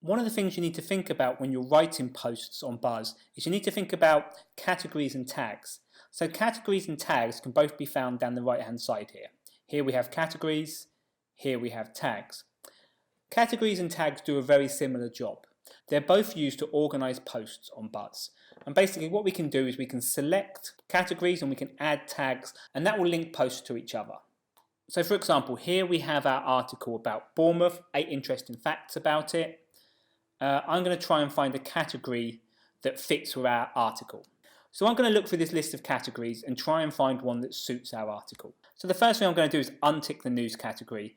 One of the things you need to think about when you're writing posts on Buzz is you need to think about categories and tags. So categories and tags can both be found down the right hand side here. Here we have categories, here we have tags. Categories and tags do a very similar job. They're both used to organize posts on Buzz. And basically what we can do is we can select categories and we can add tags, and that will link posts to each other. So for example, here we have our article about Bournemouth, 8 interesting facts about it. I'm going to try and find a category that fits with our article. So I'm going to look through this list of categories and try and find one that suits our article. So the first thing I'm going to do is untick the news category,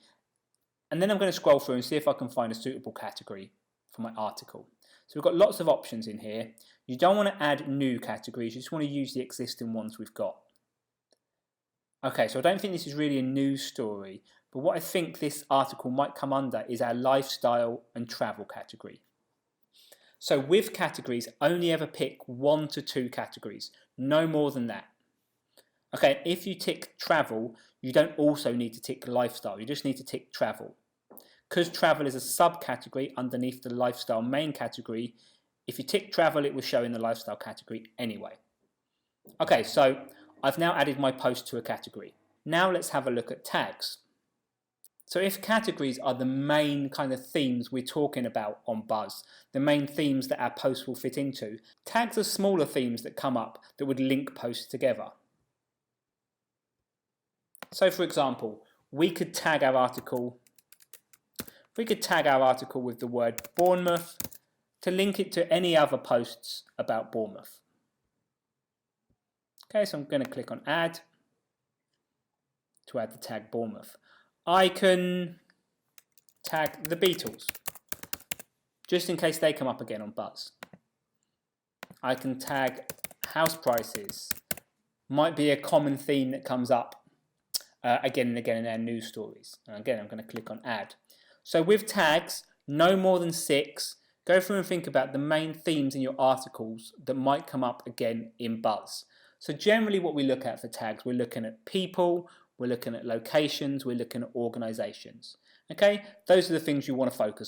and then I'm going to scroll through and see if I can find a suitable category for my article. So we've got lots of options in here. You don't want to add new categories, you just want to use the existing ones we've got. Okay, so I don't think this is really a news story, but what I think this article might come under is our lifestyle and travel category. So with categories, only ever pick 1 to 2 categories, no more than that. Okay, if you tick travel, you don't also need to tick lifestyle, you just need to tick travel. Because travel is a subcategory underneath the lifestyle main category, if you tick travel, it will show in the lifestyle category anyway. Okay, so I've now added my post to a category. Now let's have a look at tags. So if categories are the main kind of themes we're talking about on Buzz, the main themes that our posts will fit into, tags are smaller themes that come up that would link posts together. So for example, we could tag our article with the word Bournemouth to link it to any other posts about Bournemouth. Okay, so I'm going to click on add to add the tag Bournemouth. I can tag the Beatles, just in case they come up again on Buzz. I can tag house prices, might be a common theme that comes up again and again in our news stories. And again, I'm going to click on add. So with tags, no more than 6, go through and think about the main themes in your articles that might come up again in Buzz. So generally what we look at for tags, we're looking at people, we're looking at locations, we're looking at organisations. Okay, those are the things you want to focus on.